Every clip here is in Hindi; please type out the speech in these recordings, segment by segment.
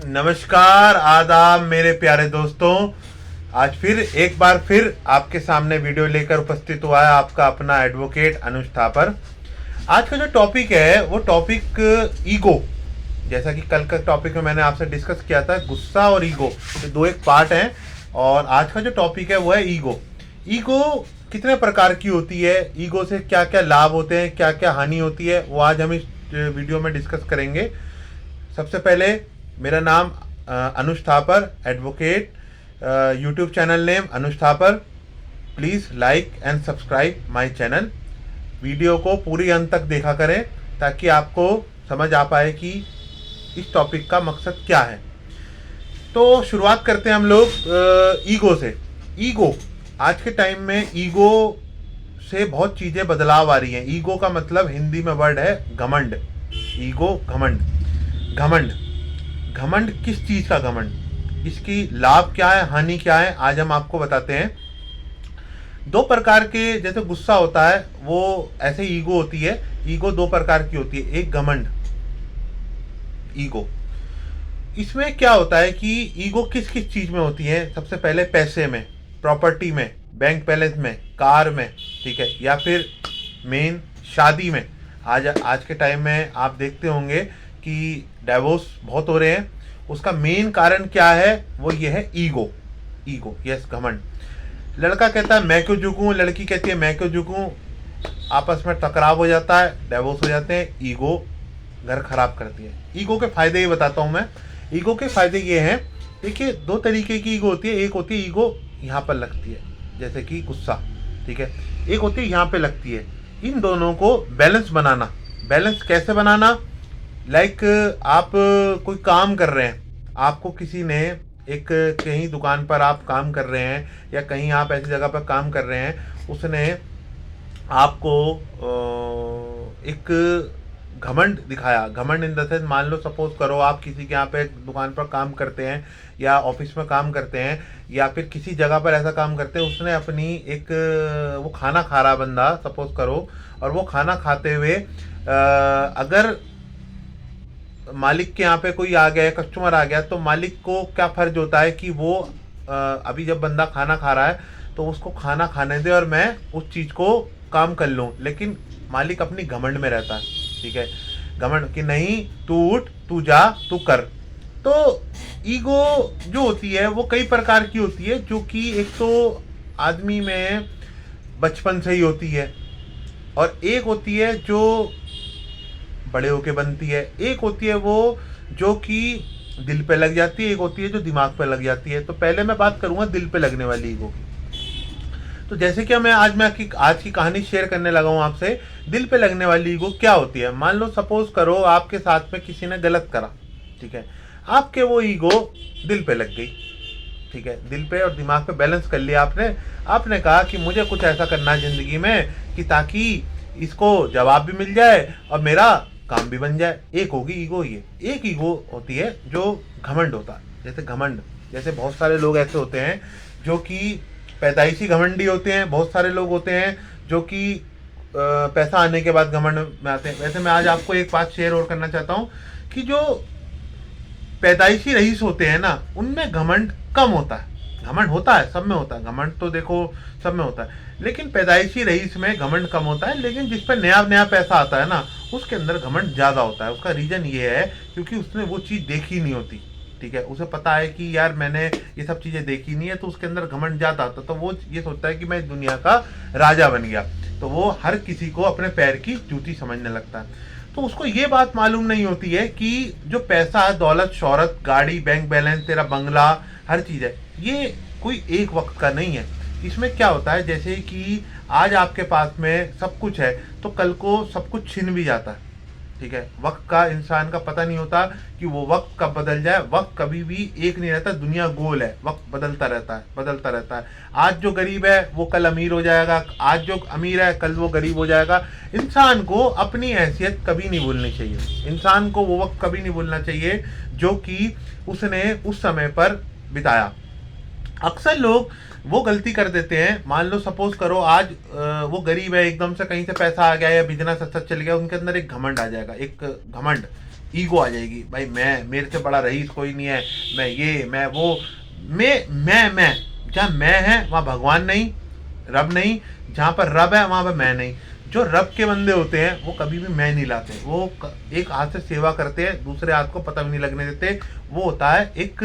नमस्कार, आदाब मेरे प्यारे दोस्तों। आज फिर एक बार फिर आपके सामने वीडियो लेकर उपस्थित हुआ है आपका अपना एडवोकेट अनुज थापर। आज का जो टॉपिक है वो टॉपिक ईगो। जैसा कि कल का टॉपिक में मैंने आपसे डिस्कस किया था, गुस्सा और ईगो ये दो एक पार्ट हैं, और आज का जो टॉपिक है वो है ईगो। ईगो कितने प्रकार की होती है, ईगो से क्या क्या लाभ होते हैं, क्या क्या हानि होती है, वो आज हम इस वीडियो में डिस्कस करेंगे। सबसे पहले मेरा नाम Anuj Thapar, advocate, YouTube channel name Anuj Thapar. Please like and subscribe my channel. Video को पूरी अंत तक देखा करें ताकि आपको समझ आ पाए कि इस टॉपिक का मकसद क्या है। तो शुरुआत करते हैं हम लोग ईगो से। ईगो आज के टाइम में ईगो से बहुत चीज़ें बदलाव आ रही हैं। ईगो का मतलब हिंदी में वर्ड है घमंड। ईगो घमंड। घमंड घमंड किस चीज़ का घमंड, इसकी लाभ क्या है, हानि क्या है, आज हम आपको बताते हैं। दो प्रकार के, जैसे गुस्सा होता है वो ऐसे ईगो होती है। ईगो दो प्रकार की होती है, एक घमंड, ईगो। इसमें क्या होता है कि ईगो किस किस चीज़ में होती है। सबसे पहले पैसे में, प्रॉपर्टी में, बैंक बैलेंस में, कार में, ठीक है, या फिर मेन शादी में। आज के टाइम में आप देखते होंगे कि डाइवोर्स बहुत हो रहे हैं। उसका मेन कारण क्या है, वो ये है ईगो। ईगो, यस, घमंड। लड़का कहता है मैं क्यों झुकूं, लड़की कहती है मैं क्यों झुकूं, आपस में टकराव हो जाता है, डाइवोर्स हो जाते हैं। ईगो घर खराब करती है। ईगो के फायदे ये बताता हूं मैं। ईगो के फायदे ये हैं, देखिए दो तरीके की ईगो होती है। एक होती है ईगो यहाँ पर लगती है, जैसे कि गुस्सा, ठीक है। एक होती है यहाँ पे लगती है। इन दोनों को बैलेंस बनाना। बैलेंस कैसे बनाना, लाइक आप कोई काम कर रहे हैं, आपको किसी ने एक, कहीं दुकान पर आप काम कर रहे हैं या कहीं आप ऐसी जगह पर काम कर रहे हैं, उसने आपको एक घमंड दिखाया। घमंड इन द सेंस, मान लो सपोज करो आप किसी के यहाँ पे दुकान पर काम करते हैं या ऑफिस में काम करते हैं या फिर किसी जगह पर ऐसा काम करते हैं, उसने अपनी एक, वो खाना खा रहा बंदा सपोज करो, और वो खाना खाते हुए अगर मालिक के यहाँ पे कोई आ गया, कस्टमर आ गया, तो मालिक को क्या फर्ज होता है कि वो अभी जब बंदा खाना खा रहा है तो उसको खाना खाने दे और मैं उस चीज़ को काम कर लूँ। लेकिन मालिक अपनी घमंड में रहता है, ठीक है, घमंड कि नहीं तू उठ, तू जा, तू कर। तो ईगो जो होती है वो कई प्रकार की होती है, जो कि एक तो आदमी में बचपन से ही होती है, और एक होती है जो बड़े होके बनती है, एक होती है वो जो कि दिल पे लग जाती है, एक होती है जो दिमाग पे लग जाती है। तो पहले मैं बात करूंगा दिल पे लगने वाली ईगो की। तो जैसे कि मैं आज की कहानी शेयर करने लगा हूं आपसे। दिल पे लगने वाली ईगो क्या होती है, मान लो सपोज करो आपके साथ में किसी ने गलत करा, ठीक है, आपके वो ईगो दिल पे लग गई, ठीक है, दिल पे और दिमाग पे बैलेंस कर लिया आपने कहा कि मुझे कुछ ऐसा करना है जिंदगी में कि ताकि इसको जवाब भी मिल जाए और मेरा काम भी बन जाए। एक होगी ईगो ये। एक ईगो होती है जो घमंड होता है। जैसे घमंड, जैसे बहुत सारे लोग ऐसे होते हैं जो कि पैदाइशी घमंडी होते हैं, बहुत सारे लोग होते हैं जो कि पैसा आने के बाद घमंड में आते हैं। वैसे मैं आज आपको एक बात शेयर और करना चाहता हूँ कि जो पैदाइशी रईस होते हैं ना, उनमें घमंड कम होता है। घमंड होता है, सब में होता है, घमंड तो देखो सब में होता है, लेकिन पैदाइशी रईस में घमंड कम होता है। लेकिन जिस पर नया नया पैसा आता है ना, उसके अंदर घमंड ज़्यादा होता है। उसका रीज़न ये है क्योंकि उसने वो चीज़ देखी नहीं होती, ठीक है, उसे पता है कि यार मैंने ये सब चीज़ें देखी नहीं है, तो उसके अंदर घमंड ज़्यादा आता है। तो वो ये सोचता है कि मैं दुनिया का राजा बन गया, तो वो हर किसी को अपने पैर की जूती समझने लगता है। तो उसको ये बात मालूम नहीं होती है कि जो पैसा है, दौलत, शोहरत, गाड़ी, बैंक बैलेंस, तेरा बंगला, हर चीज़ है, ये कोई एक वक्त का नहीं है। इसमें क्या होता है, जैसे कि आज आपके पास में सब कुछ है तो कल को सब कुछ छिन भी जाता है, ठीक है। वक्त का इंसान का पता नहीं होता कि वो वक्त कब बदल जाए। वक्त कभी भी एक नहीं रहता, दुनिया गोल है, वक्त बदलता रहता है, बदलता रहता है। आज जो गरीब है वो कल अमीर हो जाएगा, आज जो अमीर है कल वो गरीब हो जाएगा। इंसान को अपनी हैसियत कभी नहीं भूलनी चाहिए। इंसान को वो वक्त कभी नहीं भूलना चाहिए जो कि उसने उस समय पर बिताया। अक्सर लोग वो गलती कर देते हैं, मान लो सपोज करो आज वो गरीब है, एकदम से कहीं से पैसा आ गया या बिजनेस अच्छा चल गया, उनके अंदर एक घमंड आ जाएगा, एक घमंड, ईगो आ जाएगी, भाई मैं, मेरे से बड़ा रईस कोई नहीं है, मैं ये, मैं वो, मैं जहाँ मैं है वहाँ भगवान नहीं, रब नहीं, जहाँ पर रब है वहाँ पर मैं नहीं। जो रब के बंदे होते हैं वो कभी भी मैं नहीं लाते, वो एक हाथ से सेवा करते हैं, दूसरे हाथ को पता भी नहीं लगने देते। वो होता है एक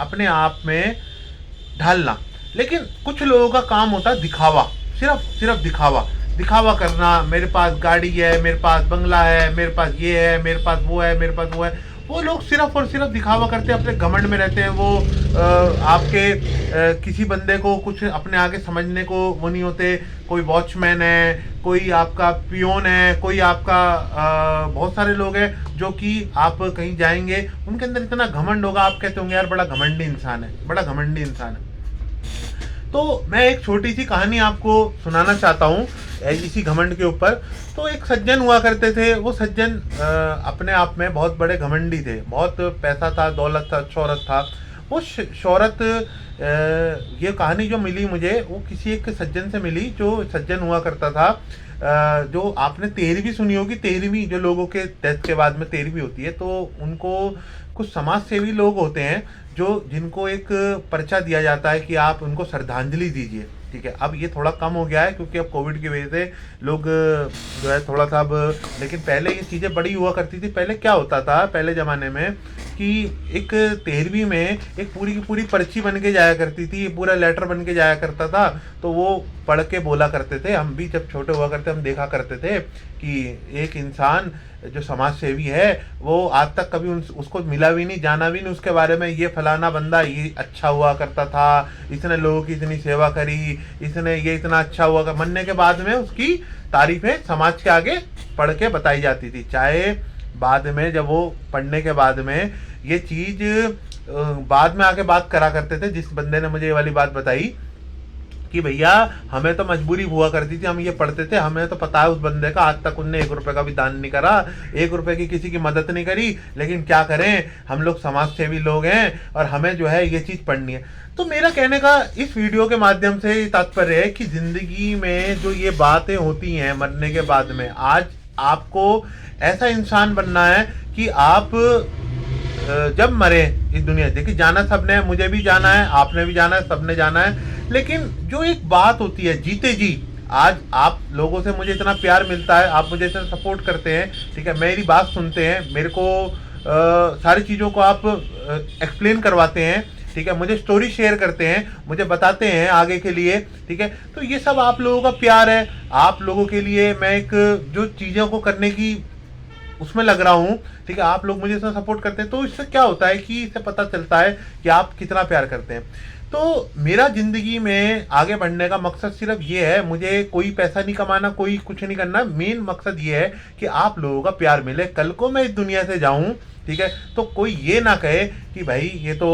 अपने आप में ढालना। लेकिन कुछ लोगों का काम होता है दिखावा, सिर्फ दिखावा, दिखावा करना, मेरे पास गाड़ी है, मेरे पास बंगला है, मेरे पास ये है, मेरे पास वो है, मेरे पास वो है। वो लोग सिर्फ और सिर्फ दिखावा करते हैं, अपने घमंड में रहते हैं। वो आपके किसी बंदे को कुछ अपने आगे समझने को वो नहीं होते। कोई वॉचमैन है, कोई आपका पियोन है, कोई आपका बहुत सारे लोग हैं जो कि आप कहीं जाएंगे उनके अंदर इतना घमंड होगा, आप कहते होंगे यार बड़ा घमंडी इंसान है, बड़ा घमंडी इंसान है। तो मैं एक छोटी सी कहानी आपको सुनाना चाहता हूँ इसी घमंड के ऊपर। तो एक सज्जन हुआ करते थे, वो सज्जन अपने आप में बहुत बड़े घमंडी थे, बहुत पैसा था, दौलत था, शोहरत था। वो शोहरत, ये कहानी जो मिली मुझे वो किसी एक सज्जन से मिली, जो सज्जन हुआ करता था। जो आपने 13वीं सुनी होगी, 13वीं जो लोगों के डेथ के बाद में 13वीं होती है, तो उनको कुछ समाज सेवी लोग होते हैं जो जिनको एक पर्चा दिया जाता है कि आप उनको श्रद्धांजलि दीजिए। ठीक है, अब ये थोड़ा कम हो गया है क्योंकि अब कोविड की वजह से लोग जो है थोड़ा सा अब, लेकिन पहले ये चीज़ें बड़ी हुआ करती थी। पहले क्या होता था पहले ज़माने में कि एक 13वीं में एक पूरी की पूरी पर्ची बन के जाया करती थी, पूरा लेटर बन के जाया करता था। तो वो पढ़ के बोला करते थे, हम भी जब छोटे हुआ करते हम देखा करते थे कि एक इंसान जो समाज सेवी है वो आज तक कभी उसको मिला भी नहीं, जाना भी नहीं उसके बारे में, ये फलाना बंदा ये अच्छा हुआ करता था, इसने लोगों की इतनी सेवा करी, इसने ये इतना अच्छा हुआ कर, मरने के बाद में उसकी तारीफें समाज के आगे पढ़ के बताई जाती थी। चाहे बाद में जब वो पढ़ने के बाद में ये चीज़ बाद में आके बात करा करते थे। जिस बंदे ने मुझे ये वाली बात बताई कि भैया हमें तो मजबूरी हुआ करती थी, हम ये पढ़ते थे, हमें तो पता है उस बंदे का आज तक उनने 1 रुपए का भी दान नहीं करा, 1 रुपए की किसी की मदद नहीं करी, लेकिन क्या करें, हम लोग समाज सेवी लोग हैं और हमें जो है ये चीज़ पढ़नी है। तो मेरा कहने का इस वीडियो के माध्यम से तात्पर्य है कि ज़िंदगी में जो ये बातें होती हैं मरने के बाद में, आज आपको ऐसा इंसान बनना है कि आप जब मरे इस दुनिया, देखिए जाना सबने है, मुझे भी जाना है, आपने भी जाना है, सबने जाना है। लेकिन जो एक बात होती है जीते जी, आज आप लोगों से मुझे इतना प्यार मिलता है, आप मुझे इतना सपोर्ट करते हैं, ठीक है, मेरी बात सुनते हैं, मेरे को सारी चीज़ों को आप एक्सप्लेन करवाते हैं, ठीक है, मुझे स्टोरी शेयर करते हैं, मुझे बताते हैं आगे के लिए, ठीक है। तो ये सब आप लोगों का प्यार है। आप लोगों के लिए मैं एक जो चीज़ों को करने की उसमें लग रहा हूँ, ठीक है, आप लोग मुझे इसमें सपोर्ट करते हैं। तो इससे क्या होता है कि इससे पता चलता है कि आप कितना प्यार करते हैं। तो मेरा ज़िंदगी में आगे बढ़ने का मकसद सिर्फ ये है, मुझे कोई पैसा नहीं कमाना, कोई कुछ नहीं करना, मेन मकसद ये है कि आप लोगों का प्यार मिले। कल को मैं इस दुनिया से जाऊँ, ठीक है, तो कोई ये ना कहे कि भाई ये तो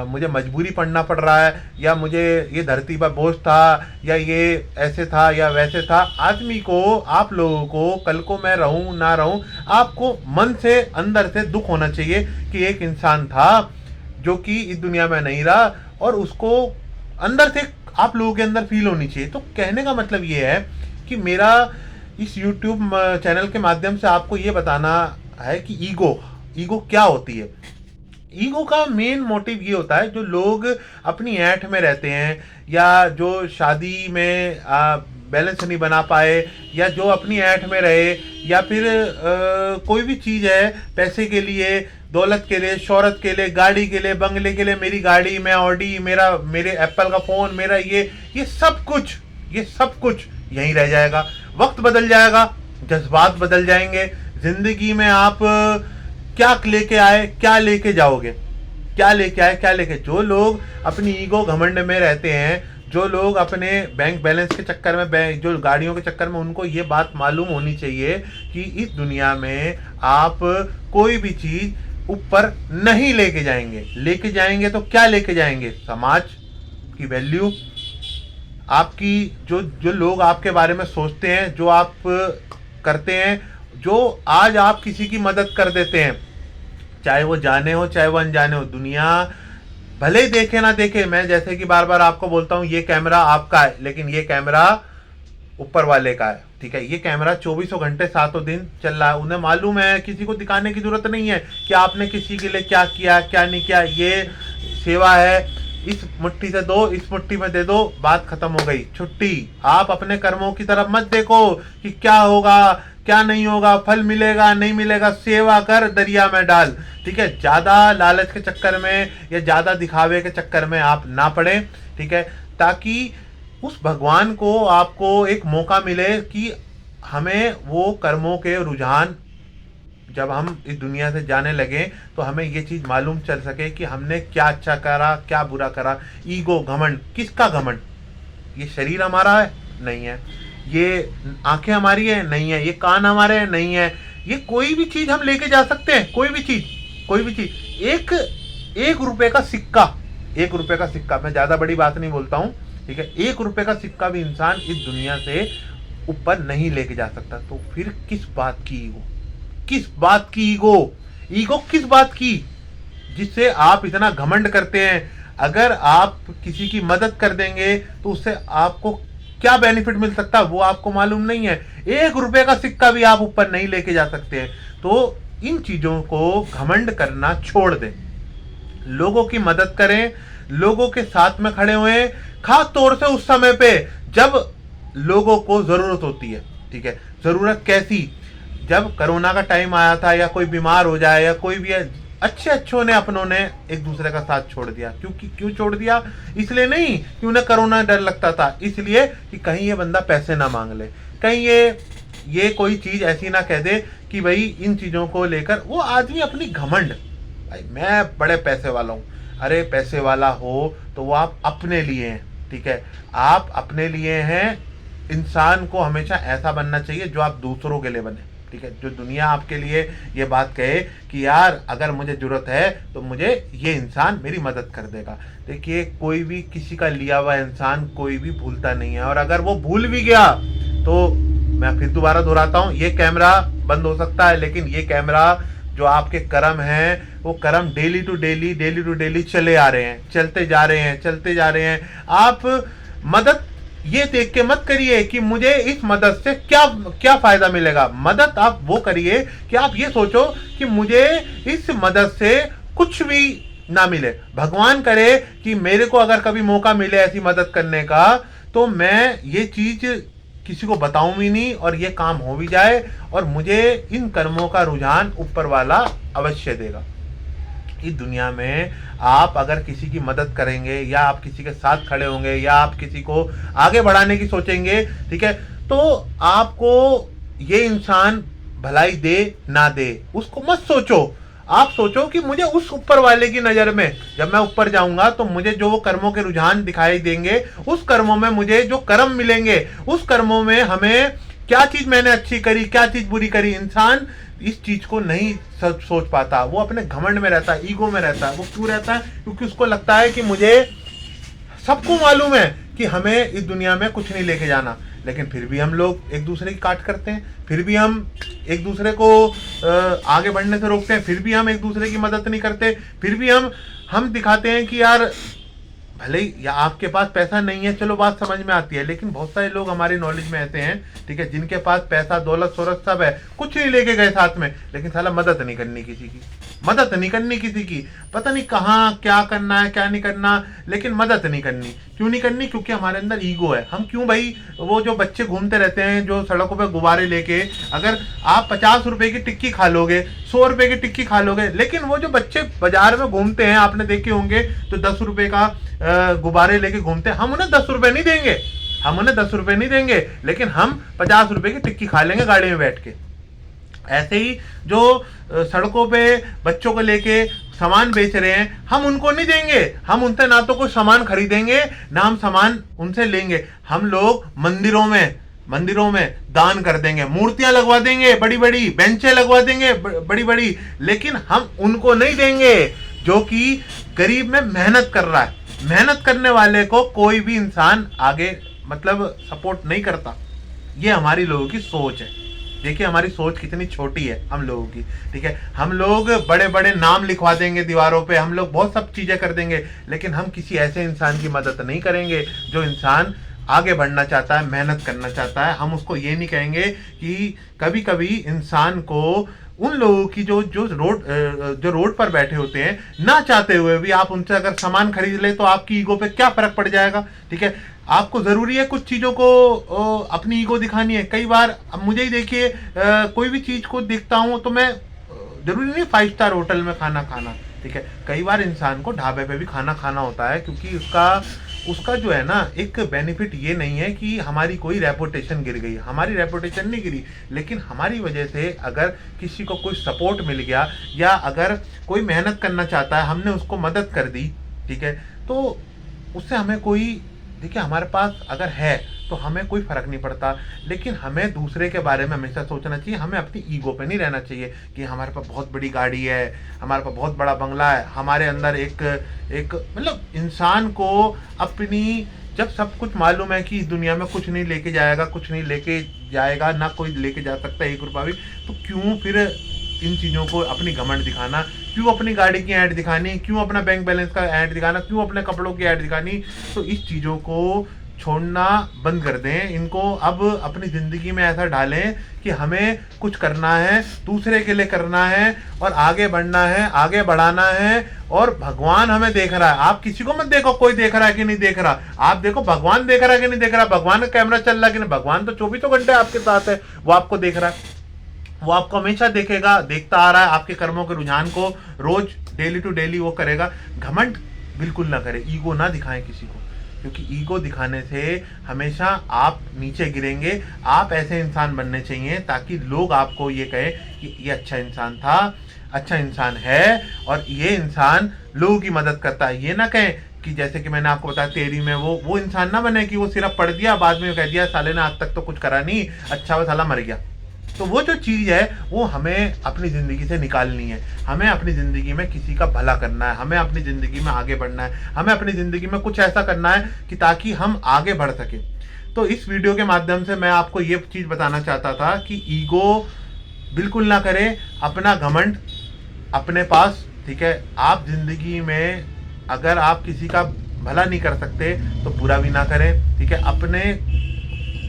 मुझे मजबूरी पढ़ना पड़ रहा है, या मुझे ये धरती पर बोझ था, या ये ऐसे था या वैसे था। आदमी को, आप लोगों को, कल को मैं रहूं ना रहूं, आपको मन से अंदर से दुख होना चाहिए कि एक इंसान था जो कि इस दुनिया में नहीं रहा, और उसको अंदर से आप लोगों के अंदर फील होनी चाहिए। तो कहने का मतलब ये है कि मेरा इस YouTube चैनल के माध्यम से आपको ये बताना है कि ईगो क्या होती है। ईगो का मेन मोटिव ये होता है, जो लोग अपनी ऐंठ में रहते हैं, या जो शादी में बैलेंस नहीं बना पाए, या जो अपनी ऐंठ में रहे, या फिर कोई भी चीज़ है पैसे के लिए, दौलत के लिए, शोहरत के लिए, गाड़ी के लिए, बंगले के लिए, मेरी गाड़ी, मैं ऑडी, मेरे एप्पल का फ़ोन, मेरा ये सब कुछ यहीं रह जाएगा। वक्त बदल जाएगा, जज्बात बदल जाएंगे। ज़िंदगी में आप क्या लेके आए, क्या लेके जाओगे, क्या लेके आए, क्या लेके। जो लोग अपनी ईगो घमंड में रहते हैं, जो लोग अपने बैंक बैलेंस के चक्कर में, जो गाड़ियों के चक्कर में, उनको ये बात मालूम होनी चाहिए कि इस दुनिया में आप कोई भी चीज़ ऊपर नहीं लेके जाएंगे तो क्या लेके जाएंगे? समाज की वैल्यू, आपकी जो लोग आपके बारे में सोचते हैं, जो आप करते हैं, जो आज आप किसी की मदद कर देते हैं, चाहे वो जाने हो चाहे वो अनजाने हो। दुनिया भले ही देखे ना देखे, मैं जैसे कि बार बार आपको बोलता हूँ, ये कैमरा आपका है, लेकिन ये कैमरा ऊपर वाले का है, ठीक है। ये कैमरा 24 घंटे 7 दिन चल रहा है, उन्हें मालूम है, किसी को दिखाने की जरूरत नहीं है कि आपने किसी के लिए क्या किया क्या नहीं किया। ये सेवा है, इस मुट्ठी से दो, इस मुट्ठी में दे दो, बात खत्म हो गई, छुट्टी। आप अपने कर्मों की तरफ मत देखो कि क्या होगा क्या नहीं होगा, फल मिलेगा नहीं मिलेगा, सेवा कर दरिया में डाल, ठीक है। ज्यादा लालच के चक्कर में या ज्यादा दिखावे के चक्कर में आप ना पड़े, ठीक है, ताकि उस भगवान को आपको एक मौका मिले कि हमें वो कर्मों के रुझान, जब हम इस दुनिया से जाने लगे तो हमें ये चीज मालूम चल सके कि हमने क्या अच्छा करा क्या बुरा करा। ईगो, घमंड, किसका घमंड? ये शरीर हमारा है? नहीं है। ये आंखें हमारी है? नहीं है। ये कान हमारे हैं? नहीं है। ये कोई भी चीज हम लेके जा सकते हैं, कोई भी चीज। एक रुपए का सिक्का, 1 रुपए का सिक्का, मैं ज्यादा बड़ी बात नहीं बोलता हूँ, ठीक है, 1 रुपए का सिक्का भी इंसान इस दुनिया से ऊपर नहीं लेके जा सकता। तो फिर किस बात की ईगो, किस बात की ईगो? ईगो किस बात की जिससे आप इतना घमंड करते हैं? अगर आप किसी की मदद कर देंगे तो उससे आपको क्या बेनिफिट मिल सकता है वो आपको मालूम नहीं है। 1 रुपए का सिक्का भी आप ऊपर नहीं लेके जा सकते हैं। तो इन चीजों को घमंड करना छोड़ दें, लोगों की मदद करें, लोगों के साथ में खड़े हुए, खास तौर से उस समय पे जब लोगों को जरूरत होती है, ठीक है। जरूरत कैसी? जब कोरोना का टाइम आया था या कोई बीमार हो जाए या कोई भी, अच्छों ने अपनों ने एक दूसरे का साथ छोड़ दिया। क्यों छोड़ दिया? इसलिए नहीं कि उन्हें कोरोना डर लगता था, इसलिए कि कहीं ये बंदा पैसे ना मांग ले, कहीं ये कोई चीज ऐसी ना कह दे कि भाई इन चीजों को लेकर वो आदमी अपनी घमंड, भाई मैं बड़े पैसे वाला हूं। अरे पैसे वाला हो तो वो आप अपने लिए हैं, ठीक है, आप अपने लिए हैं। इंसान को हमेशा ऐसा बनना चाहिए जो आप दूसरों के लिए बने, ठीक है। जो दुनिया आपके लिए ये बात कहे कि यार अगर मुझे जरूरत है तो मुझे ये इंसान मेरी मदद कर देगा। देखिए, कोई भी किसी का लिया हुआ इंसान कोई भी भूलता नहीं है, और अगर वो भूल भी गया तो मैं फिर दोबारा दोहराता हूँ, ये कैमरा बंद हो सकता है, लेकिन ये कैमरा जो आपके कर्म हैं वो कर्म डेली टू डेली चले आ रहे हैं, चलते जा रहे हैं। आप मदद ये देख के मत करिए कि मुझे इस मदद से क्या फायदा मिलेगा। मदद आप वो करिए कि आप ये सोचो कि मुझे इस मदद से कुछ भी ना मिले, भगवान करे कि मेरे को अगर कभी मौका मिले ऐसी मदद करने का तो मैं ये चीज किसी को बताऊं भी नहीं और ये काम हो भी जाए, और मुझे इन कर्मों का रुझान ऊपर वाला अवश्य देगा। इस दुनिया में आप अगर किसी की मदद करेंगे या आप किसी के साथ खड़े होंगे या आप किसी को आगे बढ़ाने की सोचेंगे, ठीक है, तो आपको ये इंसान भलाई दे ना दे उसको मत सोचो। आप सोचो कि मुझे उस ऊपर वाले की नजर में जब मैं ऊपर जाऊंगा तो मुझे जो वो कर्मों के रुझान दिखाई देंगे, उस कर्मों में मुझे जो कर्म मिलेंगे, उस कर्मों में हमें क्या चीज मैंने अच्छी करी क्या चीज बुरी करी। इंसान इस चीज को नहीं सोच पाता, वो अपने घमंड में रहता है, ईगो में रहता है। वो क्यों रहता है? क्योंकि उसको लगता है कि मुझे, सबको मालूम है कि हमें इस दुनिया में कुछ नहीं लेके जाना, लेकिन फिर भी हम लोग एक दूसरे की काट करते हैं, फिर भी हम एक दूसरे को आगे बढ़ने से रोकते हैं, फिर भी हम एक दूसरे की मदद नहीं करते, फिर भी हम दिखाते हैं कि यार भले ही या आपके पास पैसा नहीं है, चलो बात समझ में आती है, लेकिन बहुत सारे लोग हमारी नॉलेज में ऐसे हैं, ठीक है, जिनके पास पैसा दौलत शोहरत सब है, कुछ नहीं लेके गए साथ में, लेकिन साला मदद नहीं करनी किसी की, मदद नहीं करनी किसी की। पता नहीं कहाँ क्या करना है क्या नहीं करना, लेकिन मदद नहीं करनी। क्यों नहीं करनी? क्योंकि हमारे अंदर ईगो है। हम क्यों भाई, वो जो बच्चे घूमते रहते हैं जो सड़कों पे गुब्बारे लेके, अगर आप 50 रुपए की टिक्की खा लोगे, 100 रुपए की टिक्की खा लोगे, लेकिन वो जो बच्चे बाजार में घूमते हैं आपने देखे होंगे तो 10 रुपए का गुब्बारे लेके घूमते हैं, हम उन्हें 10 रुपए नहीं देंगे, हम उन्हें 10 रुपए नहीं देंगे, लेकिन हम 50 रुपए की टिक्की खा लेंगे गाड़ी में बैठ के। ऐसे ही जो सड़कों पे बच्चों को लेके सामान बेच रहे हैं, हम उनको नहीं देंगे, हम उनसे ना तो कोई सामान खरीदेंगे ना हम सामान उनसे लेंगे। हम लोग मंदिरों में दान कर देंगे, मूर्तियां लगवा देंगे, बड़ी बड़ी बेंचें लगवा देंगे बड़ी बड़ी, लेकिन हम उनको नहीं देंगे जो कि गरीब में मेहनत कर रहा है। मेहनत करने वाले को कोई भी इंसान आगे मतलब सपोर्ट नहीं करता। ये हमारी लोगों की सोच है। देखिए हमारी सोच कितनी छोटी है हम लोगों की, ठीक है। हम लोग बड़े बड़े नाम लिखवा देंगे दीवारों पे, हम लोग बहुत सब चीजें कर देंगे, लेकिन हम किसी ऐसे इंसान की मदद नहीं करेंगे जो इंसान आगे बढ़ना चाहता है, मेहनत करना चाहता है, हम उसको ये नहीं कहेंगे कि कभी कभी इंसान को उन लोगों की जो जो रोड पर बैठे होते हैं ना चाहते हुए भी आप उनसे अगर सामान खरीद ले तो आपकी ईगो पे क्या फर्क पड़ जाएगा। ठीक है, आपको जरूरी है कुछ चीजों को अपनी ईगो दिखानी है। कई बार अब मुझे ही देखिए, कोई भी चीज को देखता हूं तो मैं जरूरी नहीं 5 स्टार होटल में खाना खाना, ठीक है, कई बार इंसान को ढाबे पे भी खाना खाना होता है, क्योंकि उसका उसका जो है ना एक बेनिफिट ये नहीं है कि हमारी कोई रेपुटेशन गिर गई। हमारी रेपुटेशन नहीं गिरी, लेकिन हमारी वजह से अगर किसी को कोई सपोर्ट मिल गया या अगर कोई मेहनत करना चाहता है, हमने उसको मदद कर दी, ठीक है, तो उससे हमें कोई, देखिए हमारे पास अगर है तो हमें कोई फर्क नहीं पड़ता, लेकिन हमें दूसरे के बारे में हमेशा सोचना चाहिए। हमें अपनी ईगो पे नहीं रहना चाहिए कि हमारे पास बहुत बड़ी गाड़ी है, हमारे पास बहुत बड़ा बंगला है, हमारे अंदर एक एक मतलब इंसान को अपनी, जब सब कुछ मालूम है कि इस दुनिया में कुछ नहीं लेके जाएगा, कुछ नहीं लेके जाएगा, ना कोई लेके जा सकता 1 रुपया भी, तो क्यों फिर इन चीज़ों को अपनी घमंड दिखाना, क्यों अपनी गाड़ी की ऐड दिखानी, क्यों अपना बैंक बैलेंस का ऐड दिखाना, क्यों अपने कपड़ों की ऐड दिखानी। तो इस चीज़ों को छोड़ना बंद कर दें, इनको अब अपनी ज़िंदगी में ऐसा डालें कि हमें कुछ करना है, दूसरे के लिए करना है और आगे बढ़ना है, आगे बढ़ाना है। और भगवान हमें देख रहा है, आप किसी को मत देखो कोई देख रहा है कि नहीं देख रहा, आप देखो भगवान देख रहा है कि नहीं देख रहा, भगवान का कैमरा चल रहा है कि नहीं। भगवान तो 24 घंटे आपके साथ है, वो आपको देख रहा है, वो आपको हमेशा देखेगा, देखता आ रहा है, आपके कर्मों के रुझान को रोज डेली टू डेली वो करेगा। घमंड बिल्कुल ना करें, ईगो ना दिखाएं किसी को, क्योंकि ईगो दिखाने से हमेशा आप नीचे गिरेंगे। आप ऐसे इंसान बनने चाहिए ताकि लोग आपको ये कहें कि ये अच्छा इंसान था, अच्छा इंसान है और ये इंसान लोगों की मदद करता है। ये ना कहें कि जैसे कि मैंने आपको बताया तेरी में वो इंसान ना बने कि वो सिर्फ पढ़ दिया, बाद में कह दिया साले ने आज तक तो कुछ करा नहीं, अच्छा वो साला मर गया। तो वो जो चीज़ है वो हमें अपनी ज़िंदगी से निकालनी है। हमें अपनी ज़िंदगी में किसी का भला करना है, हमें अपनी ज़िंदगी में आगे बढ़ना है, हमें अपनी ज़िंदगी में कुछ ऐसा करना है कि ताकि हम आगे बढ़ सकें। तो इस वीडियो के माध्यम से मैं आपको ये चीज़ बताना चाहता था कि ईगो बिल्कुल ना करें, अपना घमंड अपने पास, ठीक है। आप ज़िंदगी में अगर आप किसी का भला नहीं कर सकते तो बुरा भी ना करें, ठीक है। अपने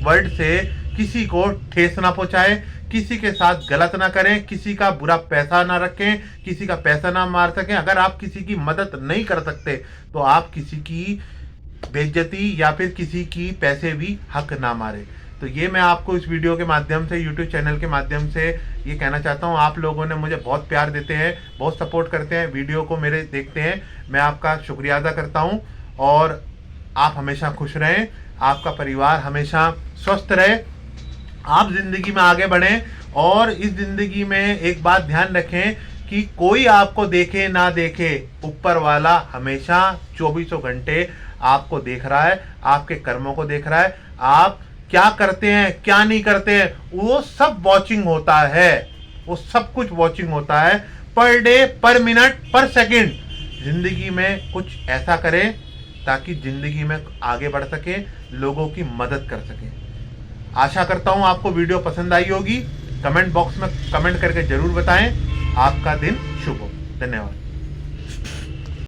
वर्ड से किसी को ठेस ना पहुंचाएं, किसी के साथ गलत ना करें, किसी का बुरा पैसा ना रखें, किसी का पैसा ना मार सकें। अगर आप किसी की मदद नहीं कर सकते तो आप किसी की बेइज्जती या फिर किसी की पैसे भी हक ना मारे। तो ये मैं आपको इस वीडियो के माध्यम से, यूट्यूब चैनल के माध्यम से ये कहना चाहता हूँ। आप लोगों ने मुझे बहुत प्यार देते हैं, बहुत सपोर्ट करते हैं, वीडियो को मेरे देखते हैं, मैं आपका शुक्रिया अदा करता हूँ। और आप हमेशा खुश रहें, आपका परिवार हमेशा स्वस्थ रहे, आप जिंदगी में आगे बढ़ें। और इस जिंदगी में एक बात ध्यान रखें कि कोई आपको देखे ना देखे, ऊपर वाला हमेशा 24 घंटे आपको देख रहा है, आपके कर्मों को देख रहा है। आप क्या करते हैं क्या नहीं करते हैं वो सब वॉचिंग होता है, वो सब कुछ वॉचिंग होता है। पर डे, पर मिनट, पर सेकंड जिंदगी में कुछ ऐसा करें ताकि जिंदगी में आगे बढ़ सके, लोगों की मदद कर सके। आशा करता हूं आपको वीडियो पसंद आई होगी। कमेंट बॉक्स में कमेंट करके जरूर बताएं। आपका दिन शुभ हो। धन्यवाद।